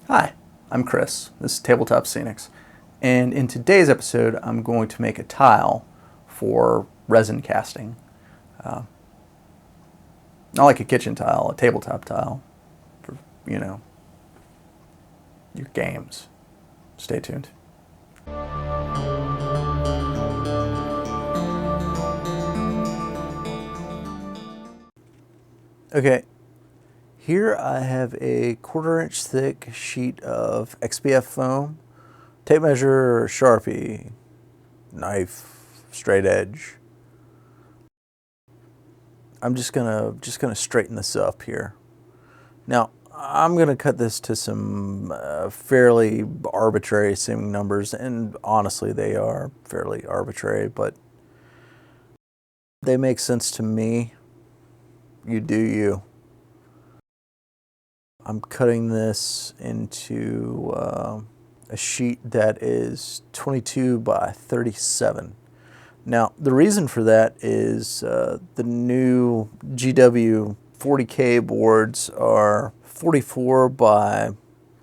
Hi, I'm Chris. This is Tabletop Scenics, and in today's episode I'm going to make a tile for resin casting. Not like a kitchen tile, a tabletop tile for, your games. Stay tuned. Okay, here I have a 1/4 inch thick sheet of XPF foam, tape measure, Sharpie, knife, straight edge. I'm just gonna straighten this up here. Now I'm gonna cut this to some fairly arbitrary seeming numbers, and honestly they are fairly arbitrary, but they make sense to me. You do you. I'm cutting this into a sheet that is 22 by 37. Now, the reason for that is the new GW 40K boards are 44 by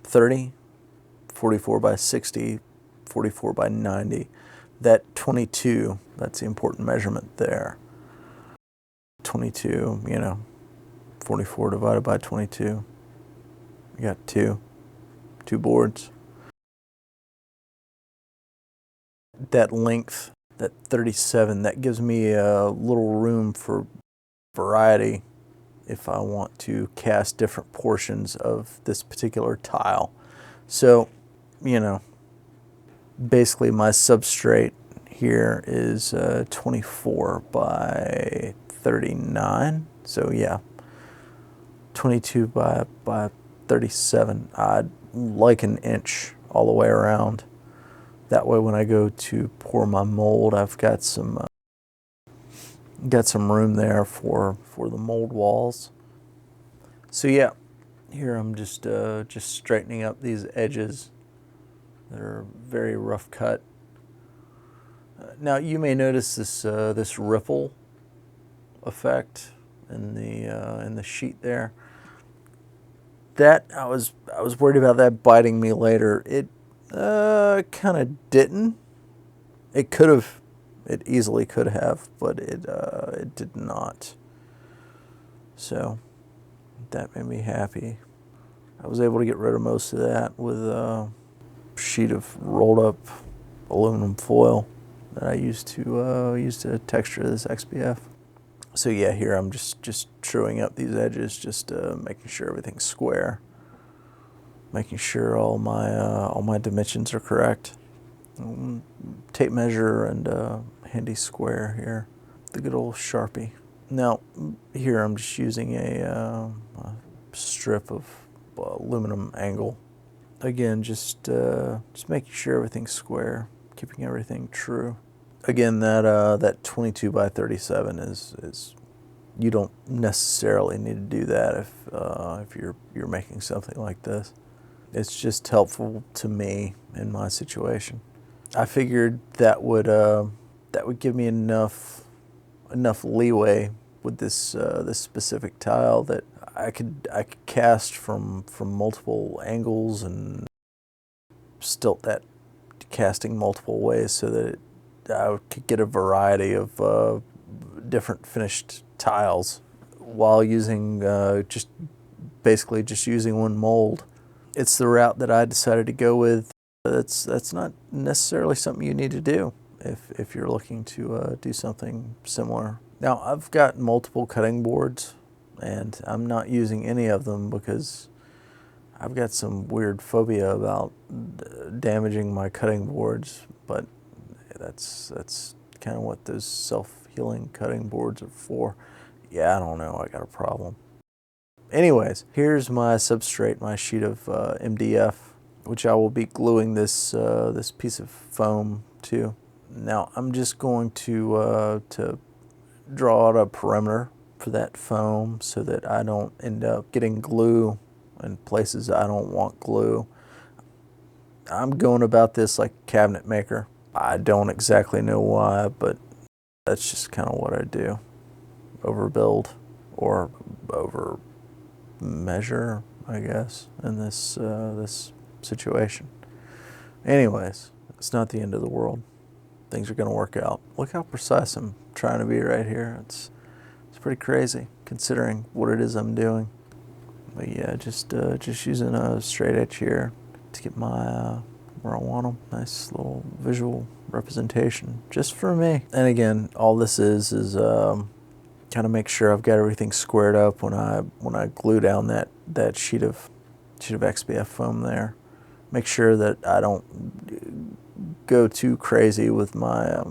30, 44 by 60, 44 by 90. That 22, that's the important measurement there. 22, 44 divided by 22. You got two boards. That length, that 37, that gives me a little room for variety if I want to cast different portions of this particular tile. So, basically my substrate here is 24 by 39. So yeah, 22 by 37. I'd like an inch all the way around. That way when I go to pour my mold, I've got some room there for the mold walls. So yeah, here I'm just straightening up these edges that are very rough cut. Now you may notice this ripple effect in the sheet there. That I was worried about that biting me later. It kind of didn't. It could have. It easily could have, but it did not. So that made me happy. I was able to get rid of most of that with a sheet of rolled up aluminum foil that I used to texture this XPF. So yeah, here I'm just truing up these edges, just making sure everything's square, making sure all my dimensions are correct. Tape measure and handy square here, the good old Sharpie. Now here I'm just using a strip of aluminum angle. Again, just making sure everything's square, keeping everything true. Again, that 22 by 37 is you don't necessarily need to do that if you're making something like this. It's just helpful to me in my situation. I figured that would give me enough leeway with this specific tile that I could cast from multiple angles and stilt that casting multiple ways, so that I could get a variety of different finished tiles while using just using one mold. It's the route that I decided to go with. That's not necessarily something you need to do if you're looking to do something similar. Now I've got multiple cutting boards, and I'm not using any of them because I've got some weird phobia about damaging my cutting boards, but that's kind of what those self-healing cutting boards are for. Yeah, I don't know, I got a problem. Anyways, here's my substrate, my sheet of MDF, which I will be gluing this piece of foam to. Now I'm just going to draw out a perimeter for that foam so that I don't end up getting glue in places I don't want glue. I'm going about this like a cabinet maker. I don't exactly know why, but that's just kind of what I do. Overbuild or over measure. I guess, in this this situation. Anyways, it's not the end of the world. Things are going to work out. Look how precise I'm trying to be right here. It's pretty crazy considering what it is I'm doing. But yeah, just using a straight edge here to get my where I want them. Nice little visual representation just for me. And again, all this is kind of make sure I've got everything squared up when I glue down that sheet of XPF foam there. Make sure that I don't go too crazy with my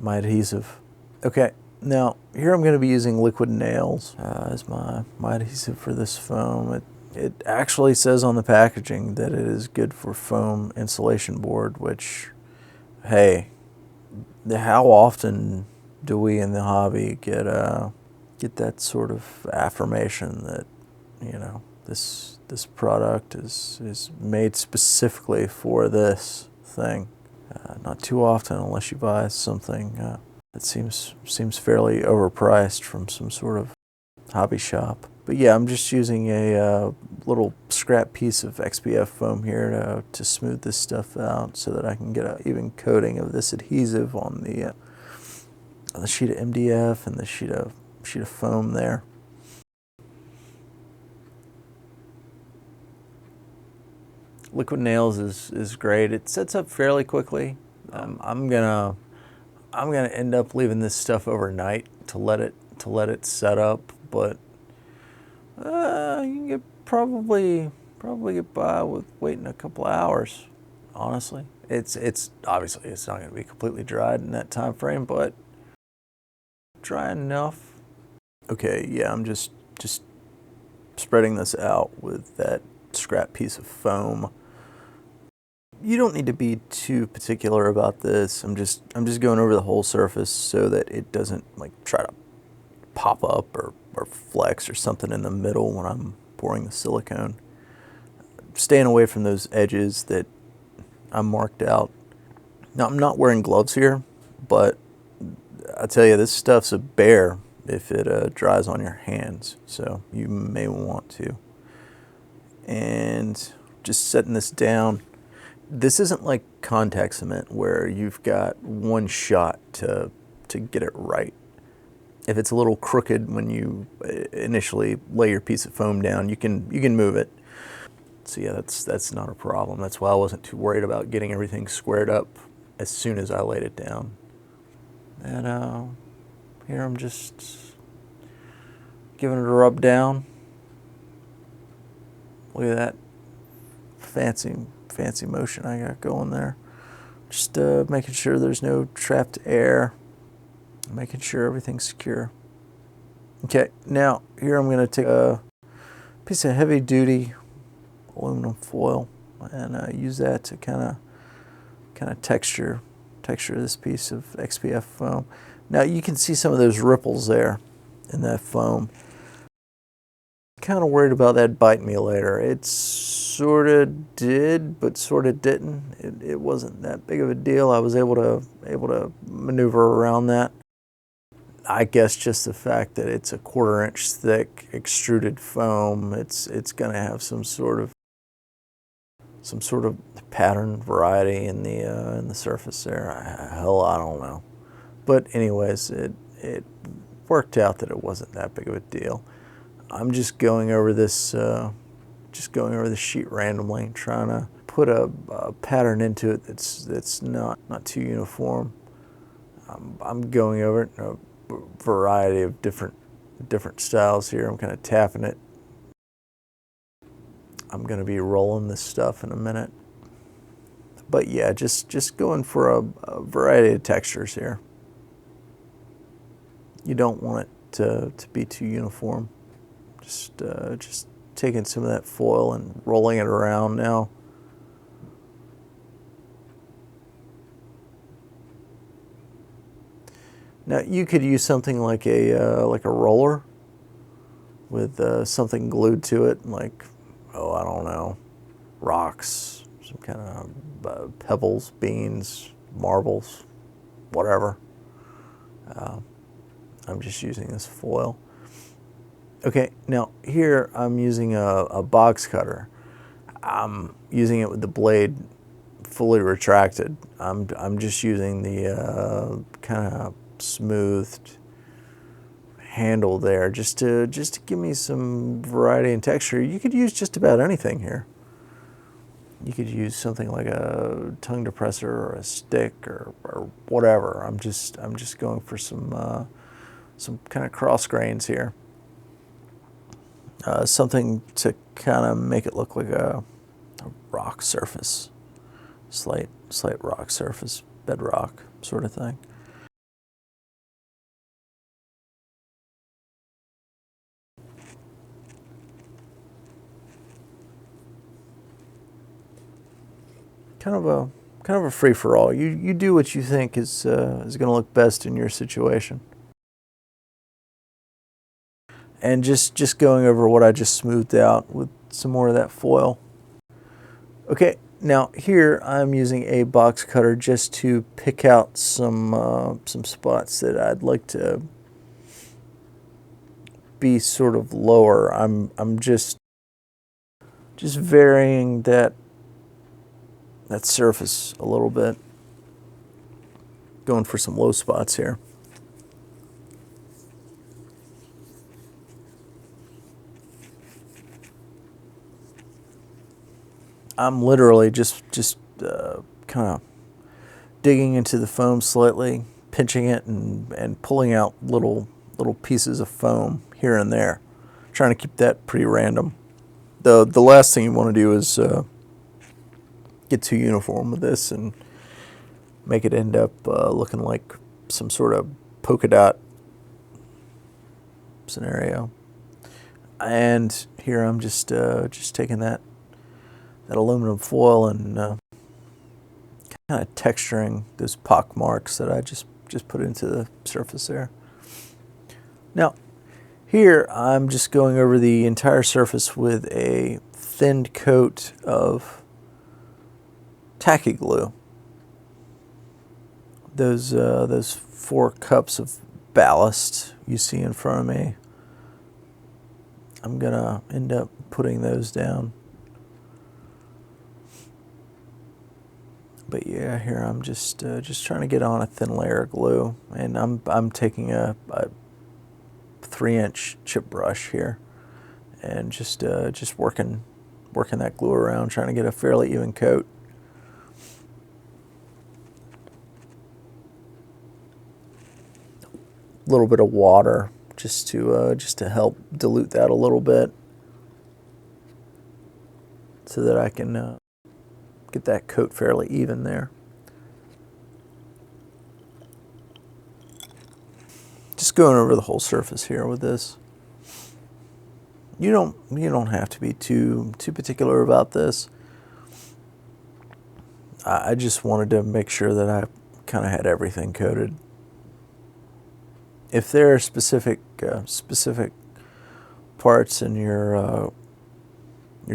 my adhesive. Okay, now here I'm going to be using liquid nails as my adhesive for this foam. It actually says on the packaging that it is good for foam insulation board, which, hey, how often do we in the hobby get that sort of affirmation that, you know, this product is made specifically for this thing? Not too often, unless you buy something that seems fairly overpriced from some sort of hobby shop. But yeah, I'm just using a little scrap piece of XPF foam here to smooth this stuff out so that I can get an even coating of this adhesive on the sheet of MDF and the sheet of foam there. Liquid nails is great. It sets up fairly quickly. I'm gonna end up leaving this stuff overnight to let it set up, but you can get probably get by with waiting a couple of hours. Honestly, it's obviously it's not going to be completely dried in that time frame, but dry enough. Okay, yeah, I'm just spreading this out with that scrap piece of foam. You don't need to be too particular about this. I'm just going over the whole surface so that it doesn't like try to pop up or flex or something in the middle when I'm pouring the silicone. Staying away from those edges that I marked out. Now, I'm not wearing gloves here, but I tell you, this stuff's a bear if it dries on your hands, so you may want to. And just setting this down. This isn't like contact cement where you've got one shot to get it right. If it's a little crooked when you initially lay your piece of foam down, you can move it. So yeah, that's not a problem. That's why I wasn't too worried about getting everything squared up as soon as I laid it down. And here I'm just giving it a rub down. Look at that fancy motion I got going there. Just making sure there's no trapped air. Making sure everything's secure. Okay, now here I'm going to take a piece of heavy duty aluminum foil and use that to kind of texture this piece of XPF foam. Now you can see some of those ripples there in that foam. Kind of worried about that biting me later. It sort of did, but sort of didn't. It wasn't that big of a deal. I was able to maneuver around that. I guess just the fact that it's a 1/4 inch thick extruded foam, it's going to have some sort of pattern variety in the surface there. Hell, I don't know. But anyways, it worked out that it wasn't that big of a deal. I'm just going over this sheet randomly, trying to put a pattern into it that's not too uniform. I'm going over it in a variety of different styles here. I'm kind of tapping it. I'm going to be rolling this stuff in a minute. But yeah, just going for a variety of textures here. You don't want it to be too uniform. Just taking some of that foil and rolling it around now. Now you could use something like a roller with something glued to it, like, oh, I don't know, rocks, some kind of pebbles, beans, marbles, whatever. I'm just using this foil. Okay, now here I'm using a box cutter. I'm using it with the blade fully retracted. I'm just using the kind of smoothed handle there just to give me some variety and texture. You could use just about anything here. You could use something like a tongue depressor or a stick or whatever. I'm just going for some kind of cross grains here. Something to kind of make it look like a rock surface, slight rock surface, bedrock sort of thing. Kind of a free for all. You do what you think is going to look best in your situation. And just going over what I just smoothed out with some more of that foil. Okay, now here I'm using a box cutter just to pick out some spots that I'd like to be sort of lower. I'm just varying that surface a little bit. Going for some low spots here. I'm literally just kind of digging into the foam slightly, pinching it and pulling out little pieces of foam here and there, trying to keep that pretty random. The last thing you want to do is get too uniform with this and make it end up looking like some sort of polka dot scenario. And here I'm just taking that aluminum foil and kind of texturing those pock marks that I just put into the surface there. Now, here I'm just going over the entire surface with a thinned coat of tacky glue. Those 4 cups of ballast you see in front of me, I'm gonna end up putting those down. But yeah, here I'm just trying to get on a thin layer of glue, and I'm taking a 3-inch chip brush here, and just working that glue around, trying to get a fairly even coat. A little bit of water just to help dilute that a little bit, so that I can get that coat fairly even there. Just going over the whole surface here with this. You don't have to be too particular about this. I just wanted to make sure that I kind of had everything coated. If there are specific parts in your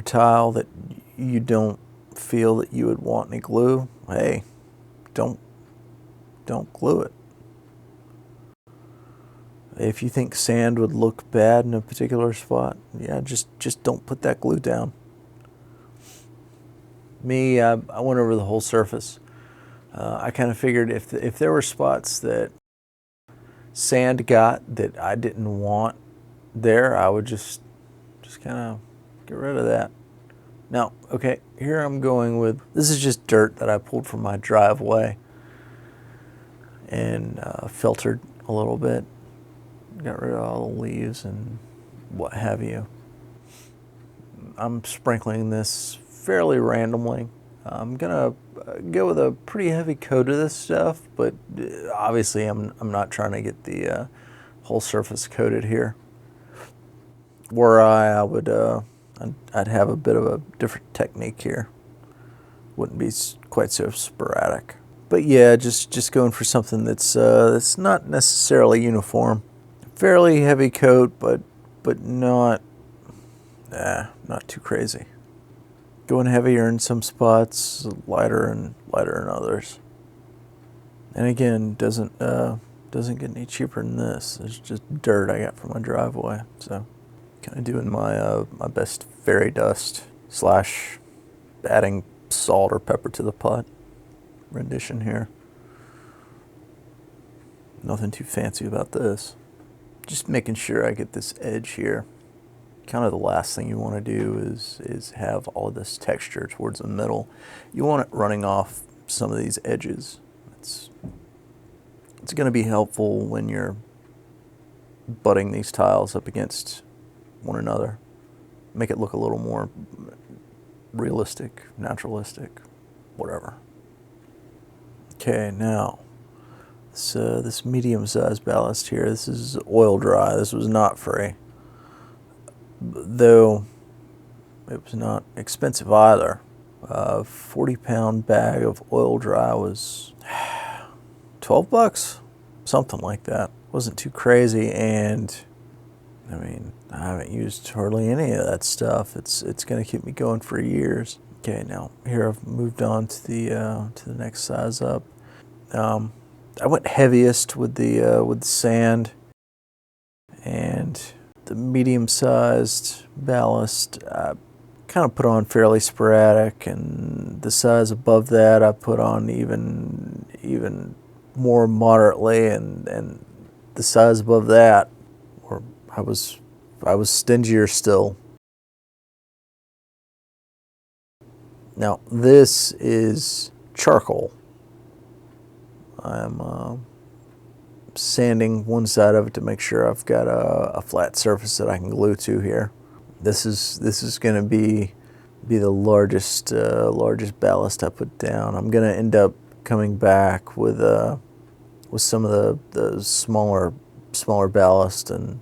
tile that you don't feel that you would want any glue, hey, don't glue it. If you think sand would look bad in a particular spot, yeah, just don't put that glue down. Me, I went over the whole surface. I kind of figured if there were spots that sand got that I didn't want there, I would just kind of get rid of that. Now, okay, here I'm going with, this is just dirt that I pulled from my driveway and filtered a little bit. Got rid of all the leaves and what have you. I'm sprinkling this fairly randomly. I'm gonna go with a pretty heavy coat of this stuff, but obviously I'm not trying to get the whole surface coated here. Where I would I'd have a bit of a different technique here. Wouldn't be quite so sporadic. But yeah, just going for something that's not necessarily uniform. Fairly heavy coat, but not too crazy. Going heavier in some spots, lighter in others. And again, doesn't get any cheaper than this. It's just dirt I got from my driveway. So Kind of doing my my best fairy dust slash adding salt or pepper to the pot rendition here. Nothing too fancy about this. Just making sure I get this edge here. Kind of the last thing you want to do is have all of this texture towards the middle. You want it running off some of these edges. It's going to be helpful when you're butting these tiles up against one another. Make it look a little more realistic, naturalistic, whatever. Okay, now this medium-sized ballast here, this is oil dry. This was not free, though it was not expensive either. A 40-pound bag of oil dry was 12 bucks, something like that. Wasn't too crazy, and I mean, I haven't used hardly any of that stuff. It's going to keep me going for years. Okay, now here I've moved on to the next size up. I went heaviest with the sand, and the medium-sized ballast I kind of put on fairly sporadic, and the size above that I put on even more moderately, and the size above that, or I was stingier still. Now this is charcoal. I'm sanding one side of it to make sure I've got a flat surface that I can glue to here. This is going to be the largest ballast I put down. I'm going to end up coming back with some of the smaller ballast and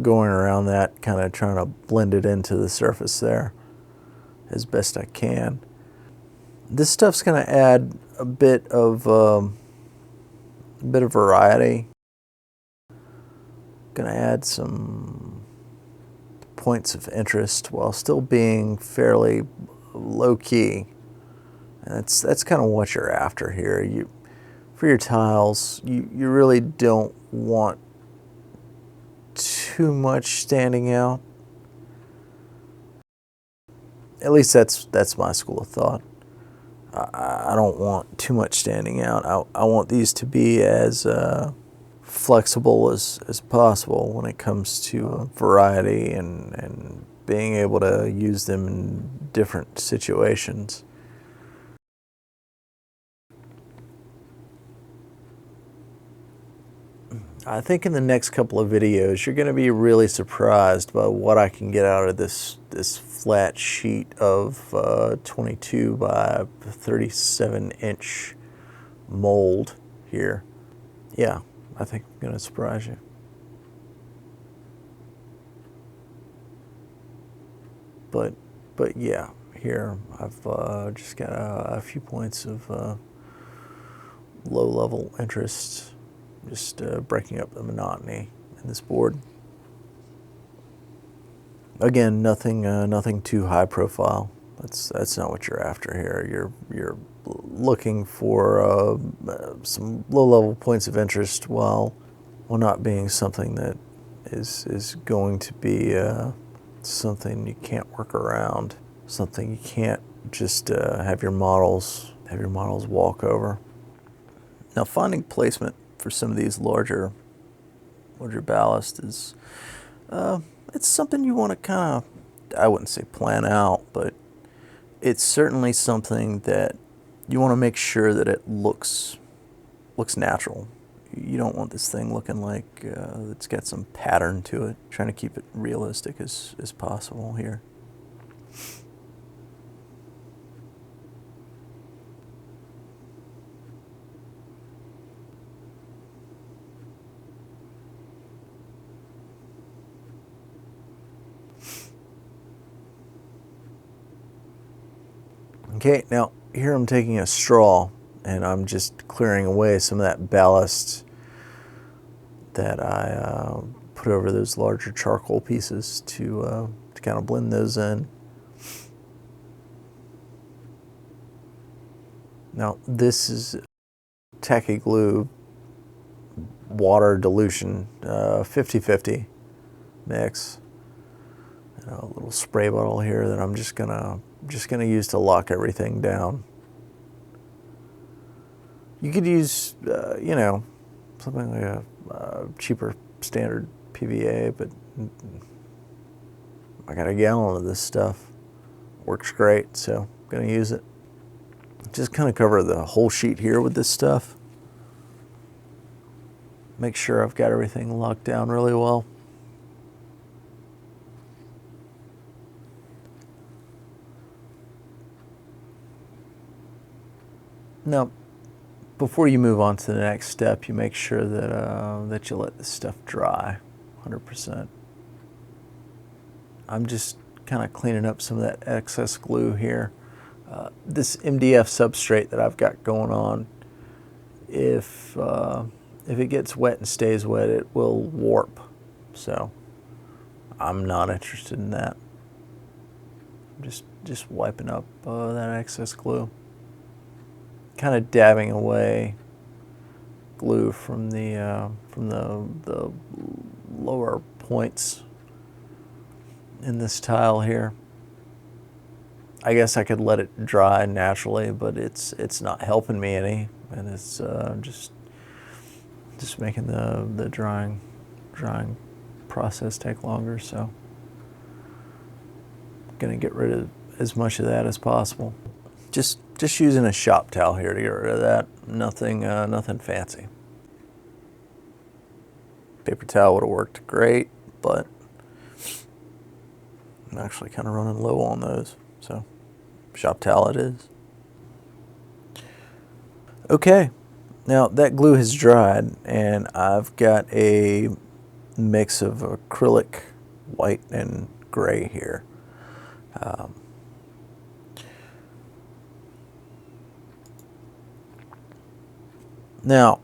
going around that, kind of trying to blend it into the surface there as best I can. This stuff's going to add a bit of variety. Going to add some points of interest while still being fairly low key. And that's kind of what you're after here. For your tiles, you really don't want too much standing out. At least that's my school of thought. I don't want too much standing out. I want these to be as flexible as possible when it comes to variety and being able to use them in different situations. I think in the next couple of videos, you're going to be really surprised by what I can get out of this flat sheet of 22 by 37 inch mold here. Yeah, I think I'm going to surprise you. But yeah, here I've just got a few points of low-level interest. Just breaking up the monotony in this board. Again, nothing too high profile. That's not what you're after here. You're looking for some low-level points of interest while not being something that is going to be something you can't work around, something you can't just have your models walk over. Now, finding placement for some of these larger ballast is it's something you want to kind of, I wouldn't say plan out, but it's certainly something that you want to make sure that it looks natural. You don't want this thing looking like it's got some pattern to it. Trying to keep it realistic as possible here. Okay, now here I'm taking a straw and I'm just clearing away some of that ballast that I put over those larger charcoal pieces to kind of blend those in. Now this is tacky glue water dilution 50-50 mix. A little spray bottle here that I'm just gonna use to lock everything down. You could use, you know, something like a cheaper standard PVA, but I got a gallon of this stuff. Works great, so I'm gonna use it. Just kind of cover the whole sheet here with this stuff. Make sure I've got everything locked down really well. Now, before you move on to the next step, you make sure that that you let this stuff dry 100%. I'm just kind of cleaning up some of that excess glue here. This MDF substrate that I've got going on, if it gets wet and stays wet, it will warp. So I'm not interested in that. Just wiping up that excess glue, kind of dabbing away glue from the lower points in this tile here. I guess I could let it dry naturally, but it's not helping me any, and it's just making the drying process take longer. So I'm gonna get rid of as much of that as possible. Just using a shop towel here to get rid of that. Nothing fancy. Paper towel would have worked great, but I'm actually kind of running low on those. So shop towel it is. Okay, now that glue has dried, and I've got a mix of acrylic white and gray here. Now,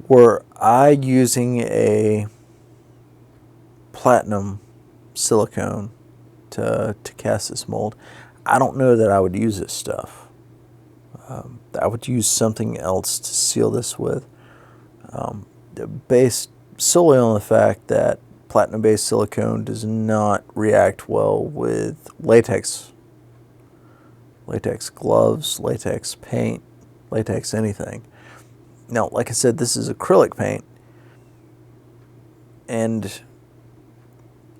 were I using a platinum silicone to cast this mold, I don't know that I would use this stuff. I would use something else to seal this with, based solely on the fact that platinum-based silicone does not react well with latex gloves, latex paint, latex anything. Now, like I said, this is acrylic paint, and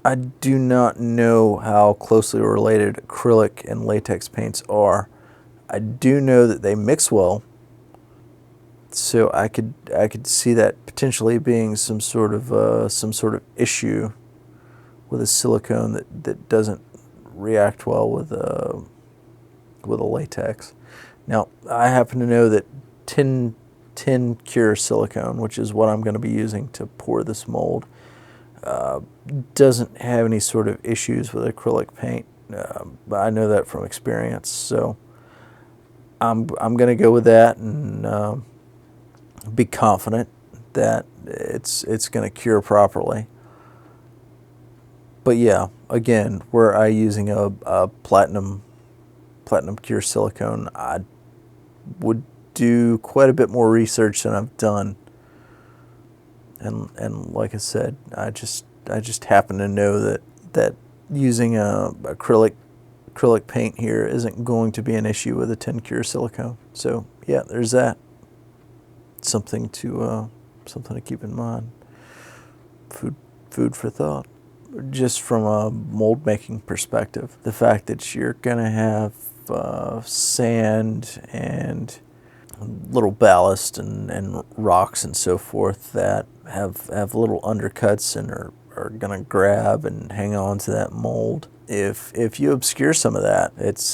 I do not know how closely related acrylic and latex paints are. I do know that they mix well, so I could see that potentially being some sort of issue with a silicone that doesn't react well with a latex. Now, I happen to know that tin cure silicone, which is what I'm going to be using to pour this mold, doesn't have any sort of issues with acrylic paint. But I know that from experience, so I'm going to go with that and be confident that it's going to cure properly. But yeah, again, were I using a platinum cure silicone, I would do quite a bit more research than I've done. And like I said, I just happen to know that using acrylic paint here isn't going to be an issue with a tin cure silicone. So yeah, there's that. Something to keep in mind. Food for thought. Just from a mold making perspective, the fact that you're gonna have sand and little ballast and rocks and so forth that have little undercuts and are gonna grab and hang on to that mold. If you obscure some of that, it's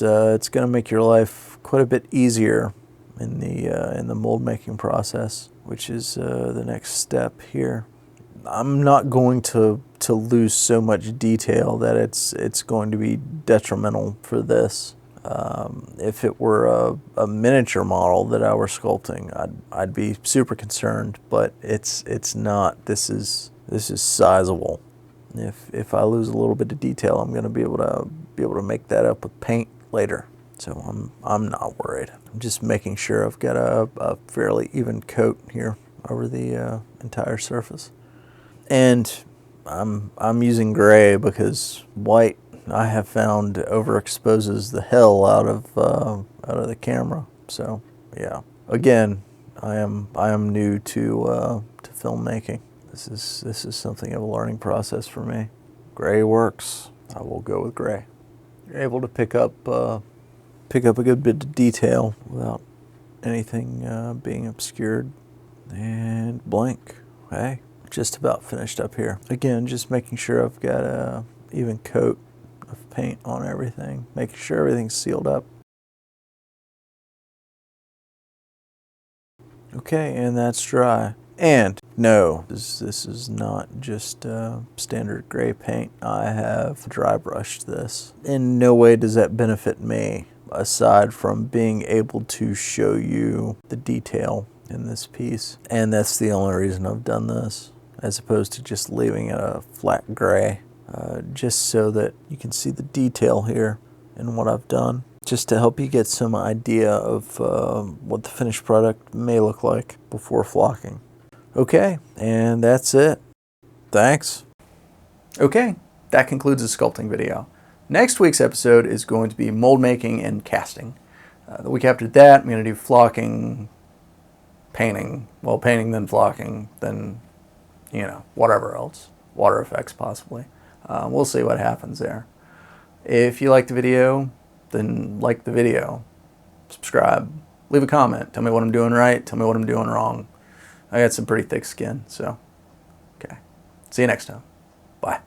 gonna make your life quite a bit easier in the mold making process, which is the next step here. I'm not going to lose so much detail that it's going to be detrimental for this. If it were a miniature model that I were sculpting, I'd be super concerned, but it's not. This is sizable. If I lose a little bit of detail, I'm going to be able to make that up with paint later. So I'm not worried. I'm just making sure I've got a fairly even coat here over the entire surface. And I'm using gray because white, I have found, overexposes the hell out of the camera. So yeah, again, I am new to filmmaking. This is something of a learning process for me. Gray works. I will go with gray. You're able to pick up a good bit of detail without anything being obscured. And blank. Hey, just about finished up here. Again, just making sure I've got a even coat of paint on everything, making sure everything's sealed up. Okay, and that's dry. And no, this is not just standard gray paint. I have dry brushed this. In no way does that benefit me, aside from being able to show you the detail in this piece. And that's the only reason I've done this, as opposed to just leaving it a flat gray, just so that you can see the detail here in what I've done, just to help you get some idea of what the finished product may look like before flocking. Okay, and that's it. Thanks. Okay, that concludes the sculpting video. Next week's episode is going to be mold making and casting. The week after that, I'm going to do flocking, painting. Well, painting, then flocking, then, whatever else. Water effects, possibly. We'll see what happens there. If you like the video, then like the video. Subscribe. Leave a comment. Tell me what I'm doing right. Tell me what I'm doing wrong. I got some pretty thick skin, so, okay. See you next time. Bye.